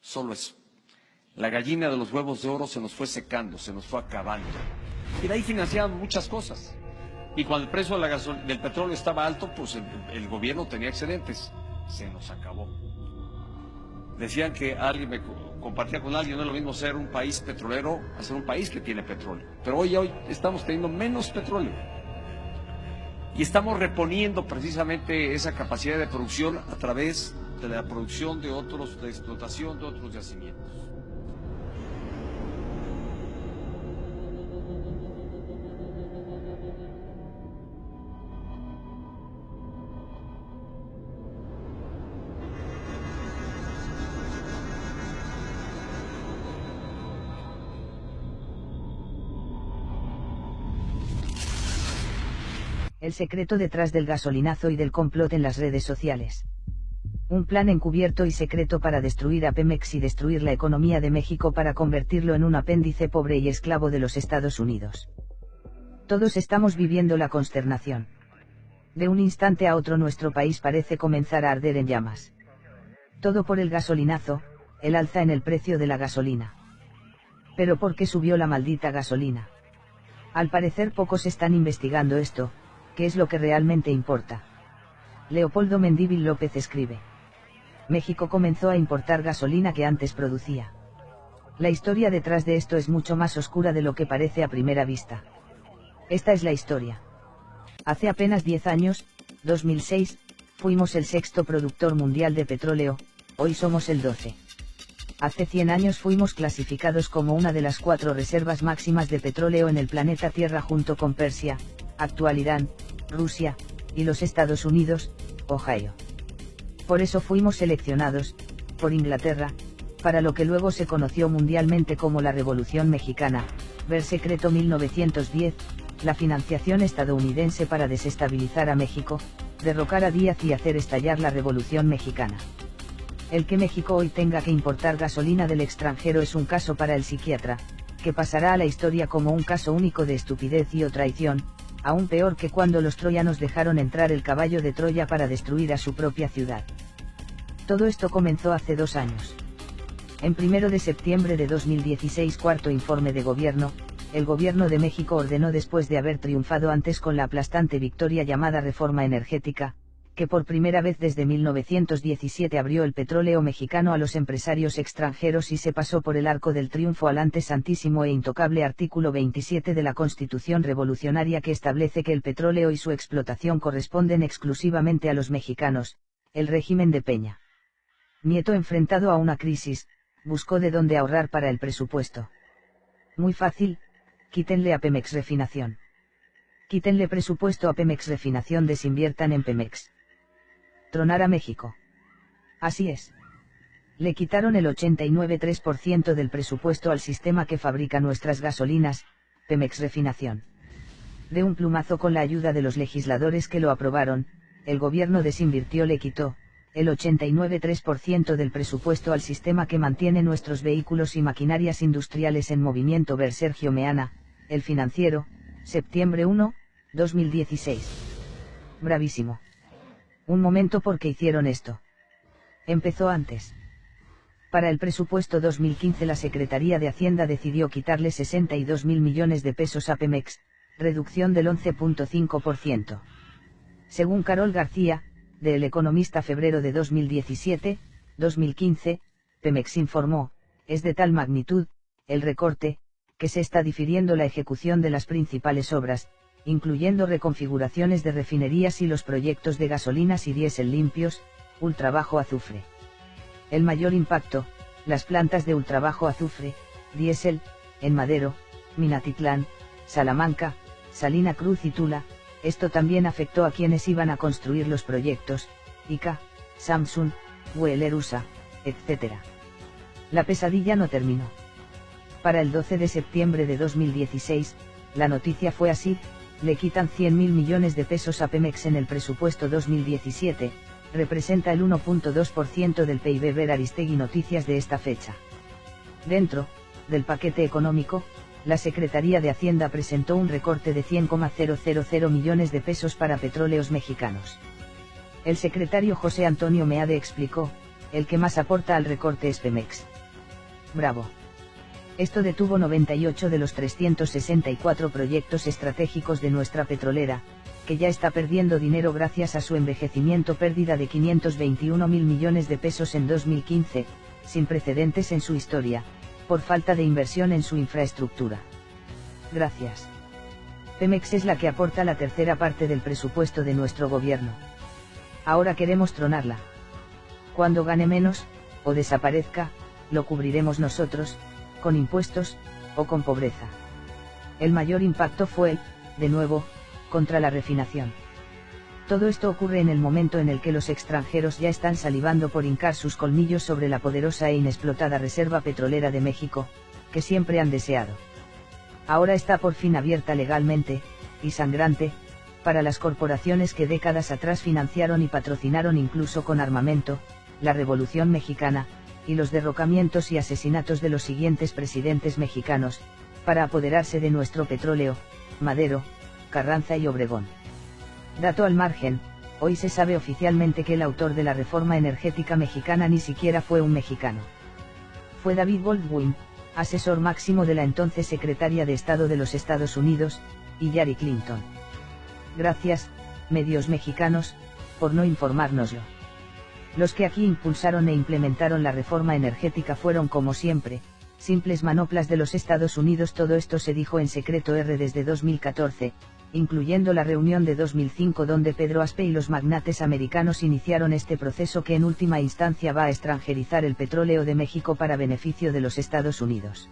Solo eso. La gallina de los huevos de oro se nos fue secando, se nos fue acabando. Y de ahí financiaban muchas cosas. Y cuando el precio de del petróleo estaba alto, pues el gobierno tenía excedentes. Se nos acabó. Decían que alguien compartía con alguien, no es lo mismo ser un país petrolero a ser un país que tiene petróleo. Pero hoy estamos teniendo menos petróleo. Y estamos reponiendo precisamente esa capacidad de producción a través de la producción de explotación de otros yacimientos. El secreto detrás del gasolinazo y del complot en las redes sociales. Un plan encubierto y secreto para destruir a Pemex y destruir la economía de México para convertirlo en un apéndice pobre y esclavo de los Estados Unidos. Todos estamos viviendo la consternación. De un instante a otro nuestro país parece comenzar a arder en llamas. Todo por el gasolinazo, el alza en el precio de la gasolina. ¿Pero por qué subió la maldita gasolina? Al parecer pocos están investigando esto, que es lo que realmente importa. Leopoldo Mendívil López escribe. México comenzó a importar gasolina que antes producía. La historia detrás de esto es mucho más oscura de lo que parece a primera vista. Esta es la historia. Hace apenas 10 años, 2006, fuimos el sexto productor mundial de petróleo, hoy somos el 12. Hace 100 años fuimos clasificados como una de las 4 reservas máximas de petróleo en el planeta Tierra junto con Persia, actual Irán, Rusia, y los Estados Unidos, Ohio. Por eso fuimos seleccionados, por Inglaterra, para lo que luego se conoció mundialmente como la Revolución Mexicana, ver Secreto 1910, la financiación estadounidense para desestabilizar a México, derrocar a Díaz y hacer estallar la Revolución Mexicana. El que México hoy tenga que importar gasolina del extranjero es un caso para el psiquiatra, que pasará a la historia como un caso único de estupidez y o traición, aún peor que cuando los troyanos dejaron entrar el caballo de Troya para destruir a su propia ciudad. Todo esto comenzó hace 2 años. En 1 de septiembre de 2016, cuarto informe de gobierno, el gobierno de México ordenó, después de haber triunfado antes con la aplastante victoria llamada reforma energética, que por primera vez desde 1917 abrió el petróleo mexicano a los empresarios extranjeros y se pasó por el arco del triunfo al antes santísimo e intocable artículo 27 de la Constitución revolucionaria, que establece que el petróleo y su explotación corresponden exclusivamente a los mexicanos. El régimen de Peña Nieto, enfrentado a una crisis, buscó de dónde ahorrar para el presupuesto. Muy fácil, quítenle a Pemex Refinación. Quítenle presupuesto a Pemex Refinación, desinviertan en Pemex. Tronar a México. Así es. Le quitaron el 89,3% del presupuesto al sistema que fabrica nuestras gasolinas, Pemex Refinación. De un plumazo, con la ayuda de los legisladores que lo aprobaron, el gobierno desinvirtió, le quitó el 89,3% del presupuesto al sistema que mantiene nuestros vehículos y maquinarias industriales en movimiento. Ver Sergio Meana, El Financiero, septiembre 1, 2016. Bravísimo. Un momento, ¿por qué hicieron esto? Empezó antes. Para el presupuesto 2015 la Secretaría de Hacienda decidió quitarle 62.000 millones de pesos a Pemex, reducción del 11,5%. Según Carol García, de El Economista, febrero de 2017-2015, Pemex informó, es de tal magnitud, el recorte, que se está difiriendo la ejecución de las principales obras, incluyendo reconfiguraciones de refinerías y los proyectos de gasolinas y diésel limpios, ultrabajo azufre. El mayor impacto, las plantas de ultrabajo azufre, diésel, en Madero, Minatitlán, Salamanca, Salina Cruz y Tula. Esto también afectó a quienes iban a construir los proyectos, ICA, Samsung, Wheeler USA, etc. La pesadilla no terminó. Para el 12 de septiembre de 2016, la noticia fue así: le quitan 100.000 millones de pesos a Pemex en el presupuesto 2017, representa el 1,2% del PIB. Ver Aristegui Noticias de esta fecha. Dentro del paquete económico, la Secretaría de Hacienda presentó un recorte de 100,000 millones de pesos para Petróleos Mexicanos. El secretario José Antonio Meade explicó, el que más aporta al recorte es Pemex. Bravo. Esto detuvo 98 de los 364 proyectos estratégicos de nuestra petrolera, que ya está perdiendo dinero gracias a su envejecimiento, pérdida de 521.000 millones de pesos en 2015, sin precedentes en su historia, por falta de inversión en su infraestructura. Gracias. Pemex es la que aporta la tercera parte del presupuesto de nuestro gobierno. Ahora queremos tronarla. Cuando gane menos, o desaparezca, lo cubriremos nosotros, con impuestos, o con pobreza. El mayor impacto fue, de nuevo, contra la refinación. Todo esto ocurre en el momento en el que los extranjeros ya están salivando por hincar sus colmillos sobre la poderosa e inexplotada reserva petrolera de México, que siempre han deseado. Ahora está por fin abierta legalmente, y sangrante, para las corporaciones que décadas atrás financiaron y patrocinaron incluso con armamento, la Revolución Mexicana, y los derrocamientos y asesinatos de los siguientes presidentes mexicanos, para apoderarse de nuestro petróleo, Madero, Carranza y Obregón. Dato al margen, hoy se sabe oficialmente que el autor de la reforma energética mexicana ni siquiera fue un mexicano. Fue David Baldwin, asesor máximo de la entonces secretaria de Estado de los Estados Unidos, Hillary Clinton. Gracias, medios mexicanos, por no informárnoslo. Los que aquí impulsaron e implementaron la reforma energética fueron, como siempre, simples manoplas de los Estados Unidos. Todo esto se dijo en secreto desde 2014, incluyendo la reunión de 2005 donde Pedro Aspe y los magnates americanos iniciaron este proceso que en última instancia va a extranjerizar el petróleo de México para beneficio de los Estados Unidos.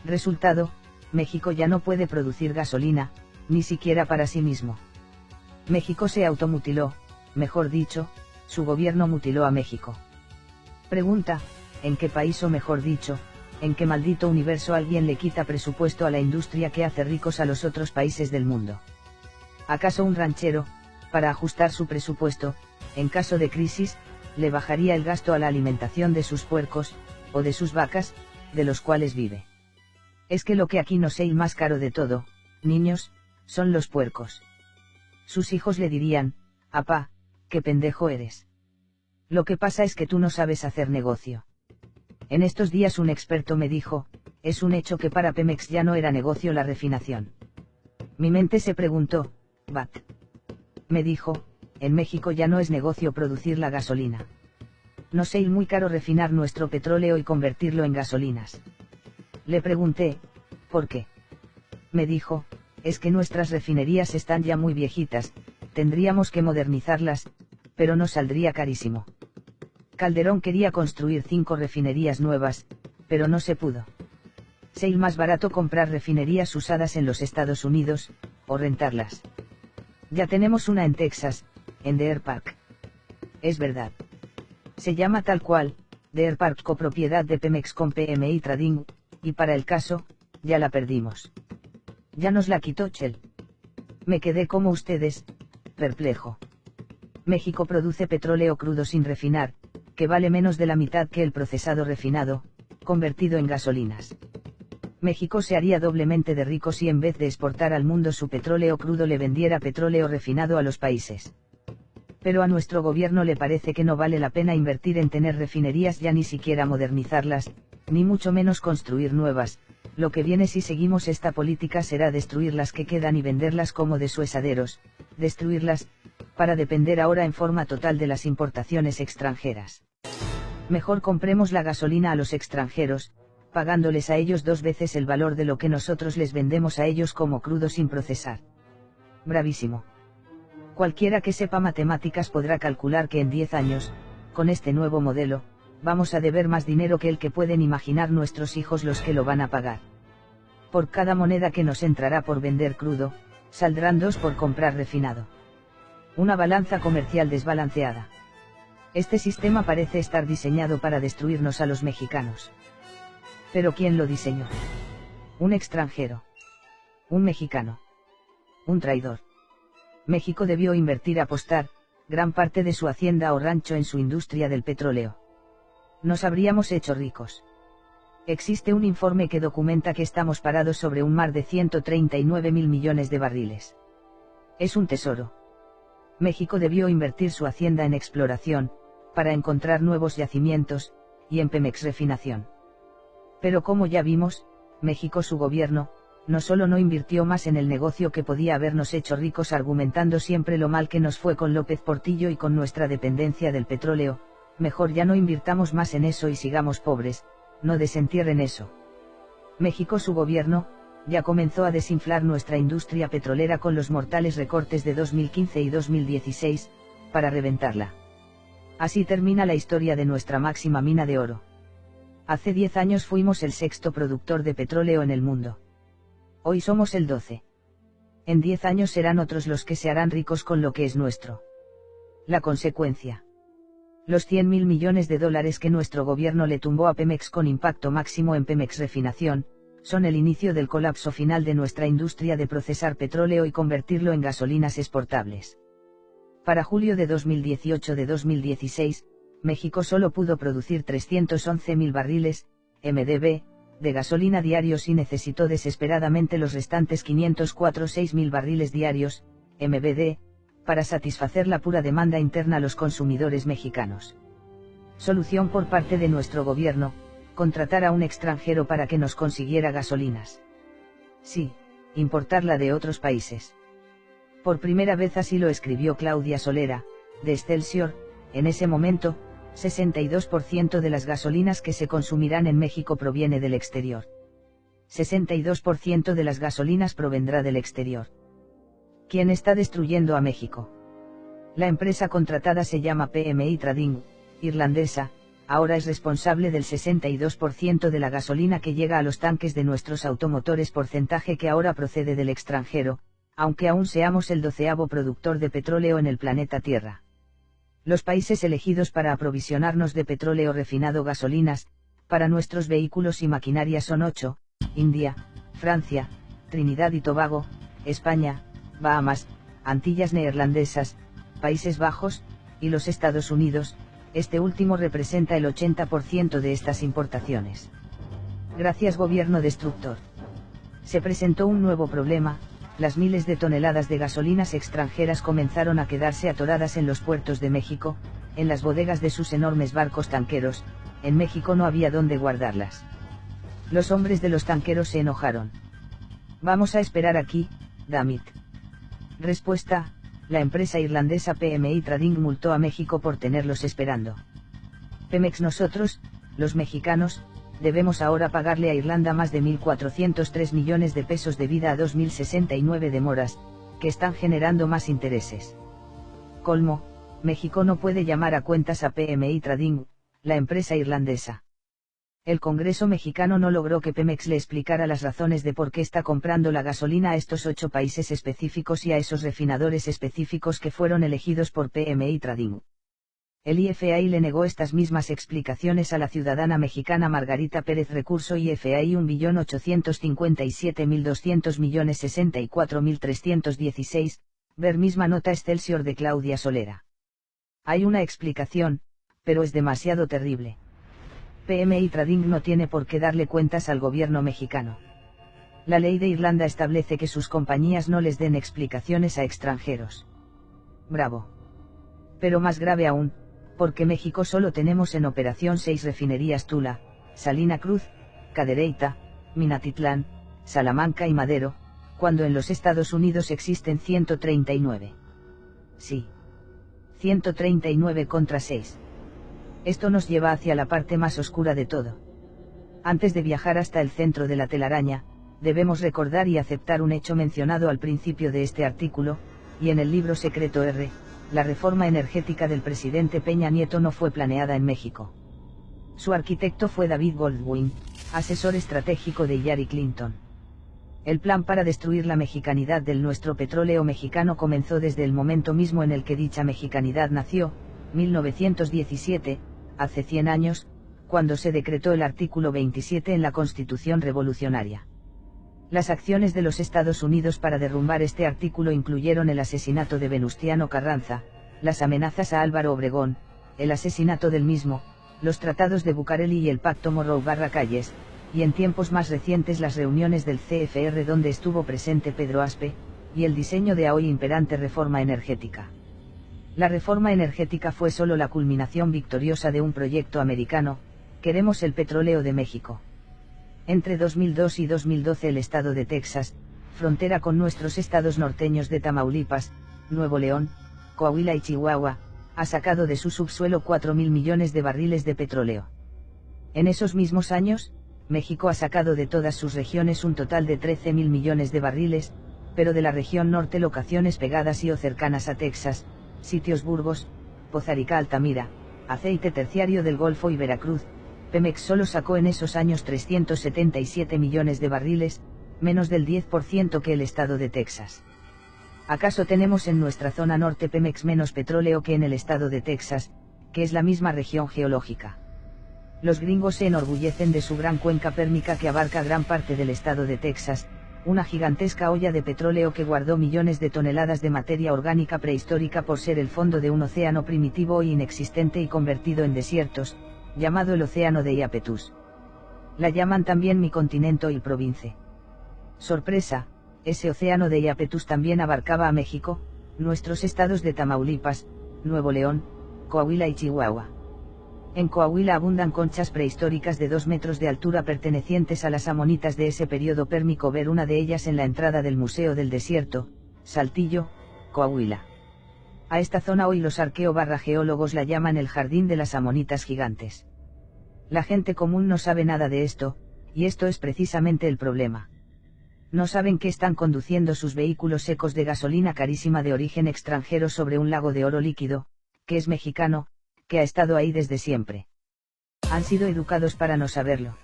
Resultado, México ya no puede producir gasolina, ni siquiera para sí mismo. México se automutiló, mejor dicho, su gobierno mutiló a México. Pregunta, ¿en qué país, o mejor dicho, en qué maldito universo alguien le quita presupuesto a la industria que hace ricos a los otros países del mundo? ¿Acaso un ranchero, para ajustar su presupuesto, en caso de crisis, le bajaría el gasto a la alimentación de sus puercos, o de sus vacas, de los cuales vive? Es que lo que aquí no sé y más caro de todo, niños, son los puercos. Sus hijos le dirían, apá, qué pendejo eres. Lo que pasa es que tú no sabes hacer negocio. En estos días un experto me dijo, es un hecho que para Pemex ya no era negocio la refinación. Mi mente se preguntó, ¿what? Me dijo, en México ya no es negocio producir la gasolina. No sé, y muy caro refinar nuestro petróleo y convertirlo en gasolinas. Le pregunté, ¿por qué? Me dijo, es que nuestras refinerías están ya muy viejitas, tendríamos que modernizarlas, pero nos saldría carísimo. Calderón quería construir 5 refinerías nuevas, pero no se pudo. Sería más barato comprar refinerías usadas en los Estados Unidos, o rentarlas. Ya tenemos una en Texas, en Deer Park. Es verdad. Se llama tal cual, Deer Park, copropiedad de Pemex con PMI Trading, y para el caso, ya la perdimos. Ya nos la quitó Shell. Me quedé como ustedes, perplejo. México produce petróleo crudo sin refinar, que vale menos de la mitad que el procesado refinado, convertido en gasolinas. México se haría doblemente de rico si en vez de exportar al mundo su petróleo crudo le vendiera petróleo refinado a los países. Pero a nuestro gobierno le parece que no vale la pena invertir en tener refinerías, ya ni siquiera modernizarlas, ni mucho menos construir nuevas. Lo que viene si seguimos esta política será destruir las que quedan y venderlas como desuesaderos, destruirlas, para depender ahora en forma total de las importaciones extranjeras. Mejor compremos la gasolina a los extranjeros, pagándoles a ellos 2 veces el valor de lo que nosotros les vendemos a ellos como crudo sin procesar. Bravísimo. Cualquiera que sepa matemáticas podrá calcular que en 10 años, con este nuevo modelo, vamos a deber más dinero que el que pueden imaginar nuestros hijos los que lo van a pagar. Por cada moneda que nos entrará por vender crudo, saldrán 2 por comprar refinado. Una balanza comercial desbalanceada. Este sistema parece estar diseñado para destruirnos a los mexicanos. ¿Pero quién lo diseñó? Un extranjero. Un mexicano. Un traidor. México debió invertir, apostar, gran parte de su hacienda o rancho en su industria del petróleo. Nos habríamos hecho ricos. Existe un informe que documenta que estamos parados sobre un mar de 139.000 millones de barriles. Es un tesoro. México debió invertir su hacienda en exploración, para encontrar nuevos yacimientos, y en Pemex refinación. Pero como ya vimos, México, su gobierno, no solo no invirtió más en el negocio que podía habernos hecho ricos argumentando siempre lo mal que nos fue con López Portillo y con nuestra dependencia del petróleo, mejor ya no invirtamos más en eso y sigamos pobres, no desentierren eso. México, su gobierno, ya comenzó a desinflar nuestra industria petrolera con los mortales recortes de 2015 y 2016, para reventarla. Así termina la historia de nuestra máxima mina de oro. Hace 10 años fuimos el sexto productor de petróleo en el mundo. Hoy somos el 12. En 10 años serán otros los que se harán ricos con lo que es nuestro. La consecuencia. Los 100.000 millones de dólares que nuestro gobierno le tumbó a Pemex con impacto máximo en Pemex Refinación, son el inicio del colapso final de nuestra industria de procesar petróleo y convertirlo en gasolinas exportables. Para julio de 2016, México solo pudo producir 311.000 barriles, MDB, de gasolina diarios y necesitó desesperadamente los restantes 504.600 barriles diarios, MBD, para satisfacer la pura demanda interna a los consumidores mexicanos. Solución por parte de nuestro gobierno: contratar a un extranjero para que nos consiguiera gasolinas. Sí, importarla de otros países. Por primera vez así lo escribió Claudia Solera, de Excelsior. En ese momento, 62% de las gasolinas que se consumirán en México proviene del exterior. 62% de las gasolinas provendrá del exterior. ¿Quién está destruyendo a México? La empresa contratada se llama PMI Trading, irlandesa, ahora es responsable del 62% de la gasolina que llega a los tanques de nuestros automotores, porcentaje que ahora procede del extranjero, aunque aún seamos el 12º productor de petróleo en el planeta Tierra. Los países elegidos para aprovisionarnos de petróleo refinado, gasolinas, para nuestros vehículos y maquinaria son 8, India, Francia, Trinidad y Tobago, España, Bahamas, Antillas Neerlandesas, Países Bajos, y los Estados Unidos. Este último representa el 80% de estas importaciones. Gracias, gobierno destructor. Se presentó un nuevo problema: las miles de toneladas de gasolinas extranjeras comenzaron a quedarse atoradas en los puertos de México, en las bodegas de sus enormes barcos tanqueros. En México no había dónde guardarlas. Los hombres de los tanqueros se enojaron. Vamos a esperar aquí, Damit. Respuesta: la empresa irlandesa PMI Trading multó a México por tenerlos esperando. Pemex, nosotros, los mexicanos, debemos ahora pagarle a Irlanda más de 1.403 millones de pesos debido a 2.069 demoras, que están generando más intereses. Colmo: México no puede llamar a cuentas a PMI Trading, la empresa irlandesa. El Congreso mexicano no logró que Pemex le explicara las razones de por qué está comprando la gasolina a estos 8 países específicos y a esos refinadores específicos que fueron elegidos por PMI Trading. El IFAI le negó estas mismas explicaciones a la ciudadana mexicana Margarita Pérez. Recurso IFAI 1.857.200.064.316, ver misma nota Excelsior de Claudia Solera. Hay una explicación, pero es demasiado terrible. PMI Trading no tiene por qué darle cuentas al gobierno mexicano. La ley de Irlanda establece que sus compañías no les den explicaciones a extranjeros. Bravo. Pero más grave aún, porque México solo tenemos en operación 6 refinerías: Tula, Salina Cruz, Cadereyta, Minatitlán, Salamanca y Madero, cuando en los Estados Unidos existen 139. Sí. 139 contra 6. Esto nos lleva hacia la parte más oscura de todo. Antes de viajar hasta el centro de la telaraña, debemos recordar y aceptar un hecho mencionado al principio de este artículo, y en el libro secreto R: la reforma energética del presidente Peña Nieto no fue planeada en México. Su arquitecto fue David Goldwyn, asesor estratégico de Hillary Clinton. El plan para destruir la mexicanidad del nuestro petróleo mexicano comenzó desde el momento mismo en el que dicha mexicanidad nació, 1917, hace 100 años, cuando se decretó el artículo 27 en la Constitución revolucionaria. Las acciones de los Estados Unidos para derrumbar este artículo incluyeron el asesinato de Venustiano Carranza, las amenazas a Álvaro Obregón, el asesinato del mismo, los tratados de Bucareli y el pacto Monroe-Calles, y en tiempos más recientes las reuniones del CFR donde estuvo presente Pedro Aspe, y el diseño de la hoy imperante reforma energética. La reforma energética fue solo la culminación victoriosa de un proyecto americano: queremos el petróleo de México. Entre 2002 y 2012 el estado de Texas, frontera con nuestros estados norteños de Tamaulipas, Nuevo León, Coahuila y Chihuahua, ha sacado de su subsuelo 4.000 millones de barriles de petróleo. En esos mismos años, México ha sacado de todas sus regiones un total de 13.000 millones de barriles, pero de la región norte locaciones pegadas y o cercanas a Texas, sitios Burgos, Poza Rica, Altamira, aceite terciario del Golfo y Veracruz, Pemex solo sacó en esos años 377 millones de barriles, menos del 10% que el estado de Texas. ¿Acaso tenemos en nuestra zona norte Pemex menos petróleo que en el estado de Texas, que es la misma región geológica? Los gringos se enorgullecen de su gran cuenca pérmica que abarca gran parte del estado de Texas, una gigantesca olla de petróleo que guardó millones de toneladas de materia orgánica prehistórica por ser el fondo de un océano primitivo e inexistente y convertido en desiertos, llamado el Océano de Iapetus. La llaman también mi continente y province. Sorpresa, ese océano de Iapetus también abarcaba a México, nuestros estados de Tamaulipas, Nuevo León, Coahuila y Chihuahua. En Coahuila abundan conchas prehistóricas de 2 metros de altura pertenecientes a las amonitas de ese periodo pérmico, ver una de ellas en la entrada del Museo del Desierto, Saltillo, Coahuila. A esta zona hoy los arqueo-geólogos la llaman el Jardín de las Amonitas Gigantes. La gente común no sabe nada de esto, y esto es precisamente el problema. No saben que están conduciendo sus vehículos secos de gasolina carísima de origen extranjero sobre un lago de oro líquido, que es mexicano, que ha estado ahí desde siempre. Han sido educados para no saberlo.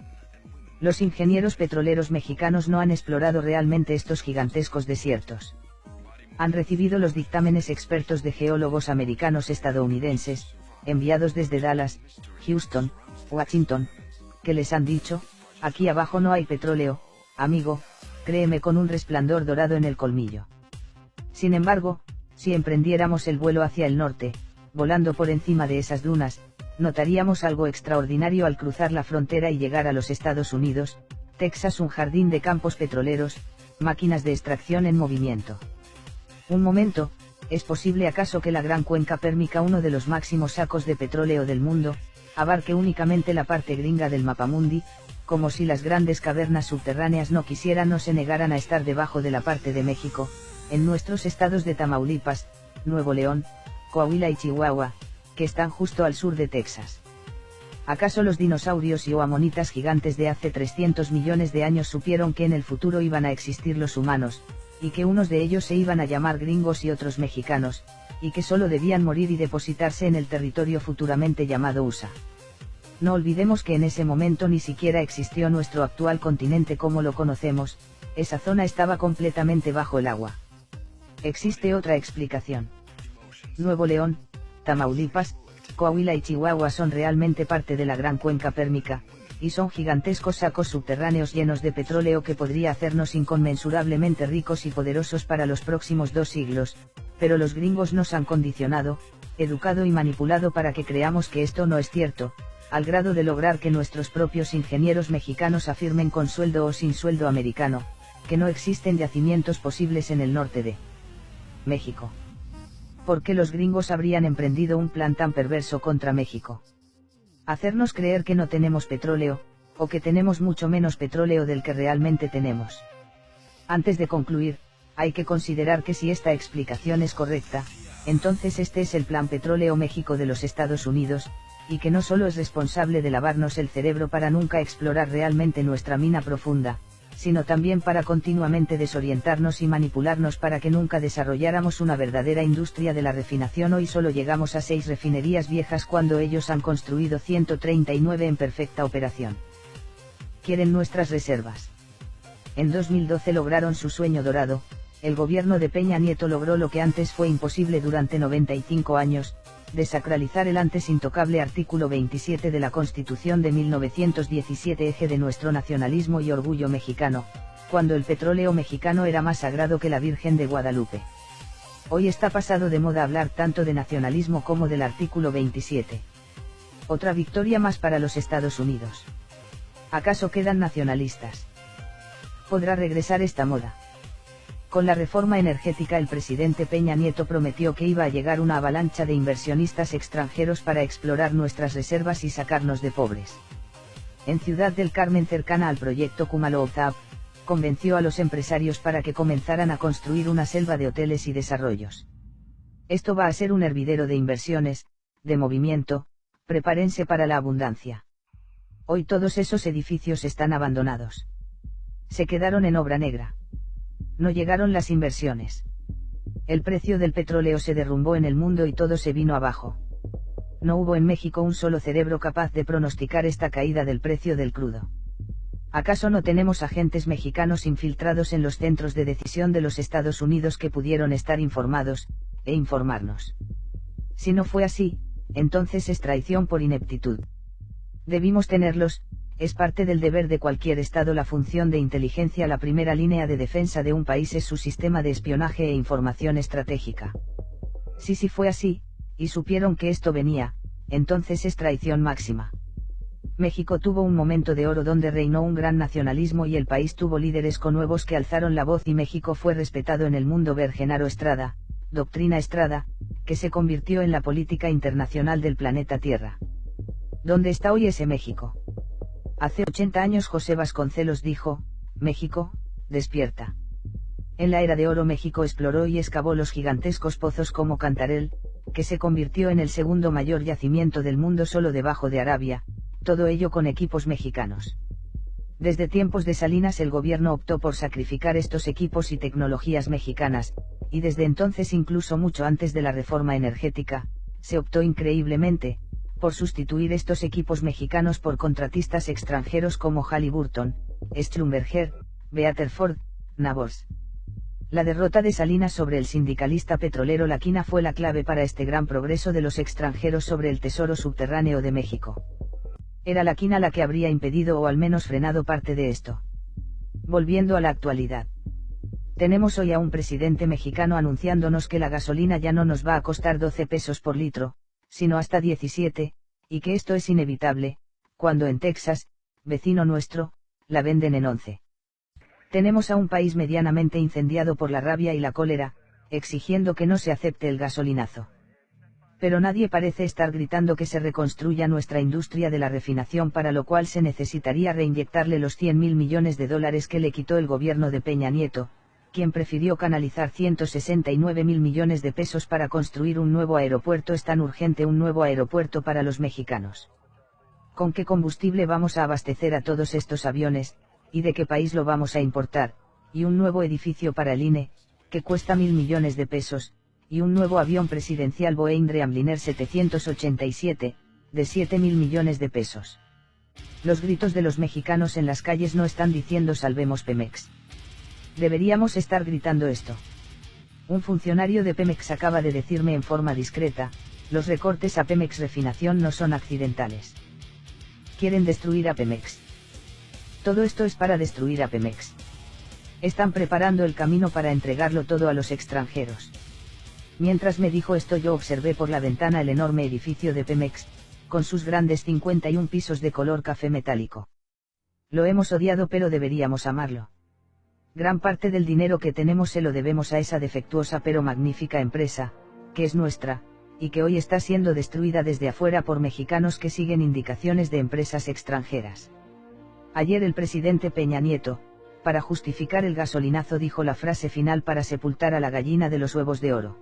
Los ingenieros petroleros mexicanos no han explorado realmente estos gigantescos desiertos. Han recibido los dictámenes expertos de geólogos americanos estadounidenses, enviados desde Dallas, Houston, Washington, que les han dicho, aquí abajo no hay petróleo, amigo, créeme, con un resplandor dorado en el colmillo. Sin embargo, si emprendiéramos el vuelo hacia el norte, volando por encima de esas dunas, notaríamos algo extraordinario al cruzar la frontera y llegar a los Estados Unidos, Texas, un jardín de campos petroleros, máquinas de extracción en movimiento. Un momento, ¿es posible acaso que la gran cuenca pérmica, uno de los máximos sacos de petróleo del mundo, abarque únicamente la parte gringa del mapamundi, como si las grandes cavernas subterráneas no quisieran o se negaran a estar debajo de la parte de México, en nuestros estados de Tamaulipas, Nuevo León, Coahuila y Chihuahua, que están justo al sur de Texas? ¿Acaso los dinosaurios y o amonitas gigantes de hace 300 millones de años supieron que en el futuro iban a existir los humanos, y que unos de ellos se iban a llamar gringos y otros mexicanos, y que solo debían morir y depositarse en el territorio futuramente llamado USA? No olvidemos que en ese momento ni siquiera existió nuestro actual continente como lo conocemos, esa zona estaba completamente bajo el agua. Existe otra explicación. Nuevo León, Tamaulipas, Coahuila y Chihuahua son realmente parte de la gran cuenca pérmica, y son gigantescos sacos subterráneos llenos de petróleo que podría hacernos inconmensurablemente ricos y poderosos para los próximos 2 siglos, pero los gringos nos han condicionado, educado y manipulado para que creamos que esto no es cierto, al grado de lograr que nuestros propios ingenieros mexicanos afirmen con sueldo o sin sueldo americano, que no existen yacimientos posibles en el norte de México. ¿Por qué los gringos habrían emprendido un plan tan perverso contra México? Hacernos creer que no tenemos petróleo, o que tenemos mucho menos petróleo del que realmente tenemos. Antes de concluir, hay que considerar que si esta explicación es correcta, entonces este es el Plan Petróleo México de los Estados Unidos, y que no solo es responsable de lavarnos el cerebro para nunca explorar realmente nuestra mina profunda, sino también para continuamente desorientarnos y manipularnos para que nunca desarrolláramos una verdadera industria de la refinación. Hoy solo llegamos a 6 refinerías viejas cuando ellos han construido 139 en perfecta operación. Quieren nuestras reservas. En 2012 lograron su sueño dorado, el gobierno de Peña Nieto logró lo que antes fue imposible durante 95 años, desacralizar el antes intocable artículo 27 de la Constitución de 1917, eje de nuestro nacionalismo y orgullo mexicano, cuando el petróleo mexicano era más sagrado que la Virgen de Guadalupe. Hoy está pasado de moda hablar tanto de nacionalismo como del artículo 27. Otra victoria más para los Estados Unidos. ¿Acaso quedan nacionalistas? ¿Podrá regresar esta moda? Con la reforma energética el presidente Peña Nieto prometió que iba a llegar una avalancha de inversionistas extranjeros para explorar nuestras reservas y sacarnos de pobres. en Ciudad del Carmen cercana al proyecto Kumalow-Zaap, convenció a los empresarios para que comenzaran a construir una selva de hoteles y desarrollos. Esto va a ser un hervidero de inversiones, de movimiento, prepárense para la abundancia. Hoy todos esos edificios están abandonados. Se quedaron en obra negra. No llegaron las inversiones. El precio del petróleo se derrumbó en el mundo y todo se vino abajo. No hubo en México un solo cerebro capaz de pronosticar esta caída del precio del crudo. ¿Acaso no tenemos agentes mexicanos infiltrados en los centros de decisión de los Estados Unidos que pudieron estar informados, e informarnos? Si no fue así, entonces es traición por ineptitud. Debimos tenerlos, es parte del deber de cualquier Estado. La función de inteligencia, la primera línea de defensa de un país es su sistema de espionaje e información estratégica. Si fue así, y supieron que esto venía, entonces es traición máxima. México tuvo un momento de oro donde reinó un gran nacionalismo y el país tuvo líderes nuevos que alzaron la voz y México fue respetado en el mundo. Ver Genaro Estrada, Doctrina Estrada, que se convirtió en la política internacional del planeta Tierra. ¿Dónde está hoy ese México? Hace 80 años José Vasconcelos dijo, México, despierta. En la era de oro México exploró y excavó los gigantescos pozos como Cantarell, que se convirtió en el segundo mayor yacimiento del mundo solo debajo de Arabia, todo ello con equipos mexicanos. Desde tiempos de Salinas el gobierno optó por sacrificar estos equipos y tecnologías mexicanas, y desde entonces, incluso mucho antes de la reforma energética, se optó increíblemente por sustituir estos equipos mexicanos por contratistas extranjeros como Halliburton, Schlumberger, Beaterford, Nabors. La derrota de Salinas sobre el sindicalista petrolero La Quina fue la clave para este gran progreso de los extranjeros sobre el tesoro subterráneo de México. Era La Quina la que habría impedido o al menos frenado parte de esto. Volviendo a la actualidad. Tenemos hoy a un presidente mexicano anunciándonos que la gasolina ya no nos va a costar 12 pesos por litro, sino hasta 17, y que esto es inevitable, cuando en Texas, vecino nuestro, la venden en 11. Tenemos a un país medianamente incendiado por la rabia y la cólera, exigiendo que no se acepte el gasolinazo. Pero nadie parece estar gritando que se reconstruya nuestra industria de la refinación, para lo cual se necesitaría reinyectarle los 100.000 millones de dólares que le quitó el gobierno de Peña Nieto, quien prefirió canalizar 169.000 millones de pesos para construir un nuevo aeropuerto. Es tan urgente un nuevo aeropuerto para los mexicanos. ¿Con qué combustible vamos a abastecer a todos estos aviones, y de qué país lo vamos a importar? Y un nuevo edificio para el INE, que cuesta 1.000 millones de pesos, y un nuevo avión presidencial Boeing Dreamliner 787, de 7.000 millones de pesos. Los gritos de los mexicanos en las calles no están diciendo salvemos Pemex. Deberíamos estar gritando esto. Un funcionario de Pemex acaba de decirme en forma discreta, los recortes a Pemex Refinación no son accidentales. Quieren destruir a Pemex. Todo esto es para destruir a Pemex. Están preparando el camino para entregarlo todo a los extranjeros. Mientras me dijo esto yo observé por la ventana el enorme edificio de Pemex, con sus grandes 51 pisos de color café metálico. Lo hemos odiado pero deberíamos amarlo. Gran parte del dinero que tenemos se lo debemos a esa defectuosa pero magnífica empresa, que es nuestra, y que hoy está siendo destruida desde afuera por mexicanos que siguen indicaciones de empresas extranjeras. Ayer el presidente Peña Nieto, para justificar el gasolinazo, dijo la frase final para sepultar a la gallina de los huevos de oro.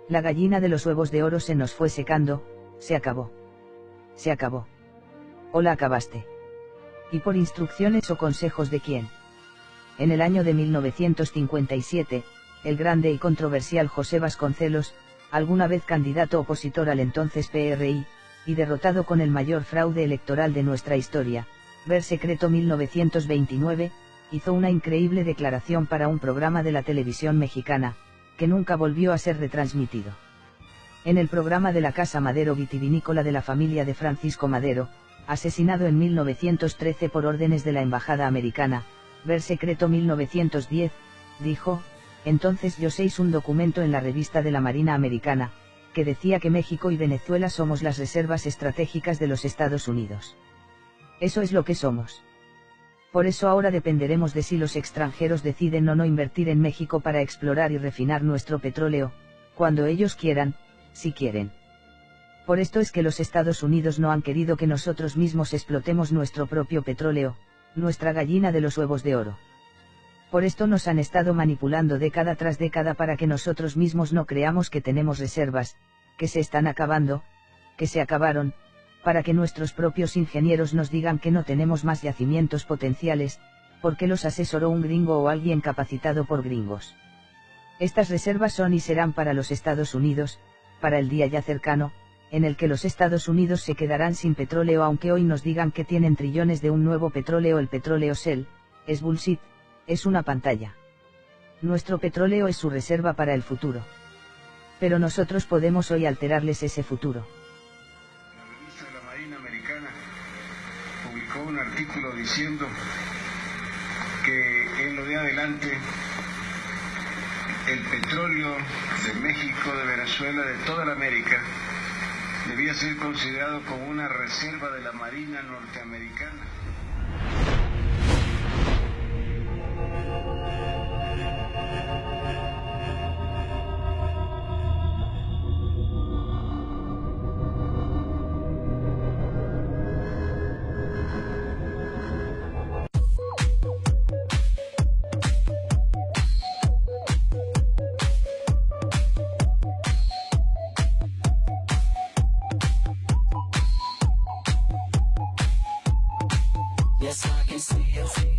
La gallina de los huevos de oro se nos fue secando, se acabó. Se acabó. ¿O la acabaste? ¿Y por instrucciones o consejos de quién? En el año de 1957, el grande y controversial José Vasconcelos, alguna vez candidato opositor al entonces PRI, y derrotado con el mayor fraude electoral de nuestra historia, Ver Secreto 1929, hizo una increíble declaración para un programa de la televisión mexicana, que nunca volvió a ser retransmitido. En el programa de la Casa Madero vitivinícola de la familia de Francisco Madero, asesinado en 1913 por órdenes de la embajada americana, Ver Secreto 1910, dijo, entonces yo seis un documento en la revista de la Marina Americana, que decía que México y Venezuela somos las reservas estratégicas de los Estados Unidos. Eso es lo que somos. Por eso ahora dependeremos de si los extranjeros deciden o no invertir en México para explorar y refinar nuestro petróleo, cuando ellos quieran, si quieren. Por esto es que los Estados Unidos no han querido que nosotros mismos explotemos nuestro propio petróleo, nuestra gallina de los huevos de oro. Por esto nos han estado manipulando década tras década para que nosotros mismos no creamos que tenemos reservas, que se están acabando, que se acabaron, para que nuestros propios ingenieros nos digan que no tenemos más yacimientos potenciales, porque los asesoró un gringo o alguien capacitado por gringos. Estas reservas son y serán para los Estados Unidos, para el día ya cercano, en el que los Estados Unidos se quedarán sin petróleo aunque hoy nos digan que tienen trillones de un nuevo petróleo. El petróleo Shell, es bullshit, es una pantalla. Nuestro petróleo es su reserva para el futuro. Pero nosotros podemos hoy alterarles ese futuro. La revista de la Marina Americana publicó un artículo diciendo que en lo de adelante el petróleo de México, de Venezuela, de toda la América, debía ser considerado como una reserva de la Marina norteamericana. Yes, I can see it.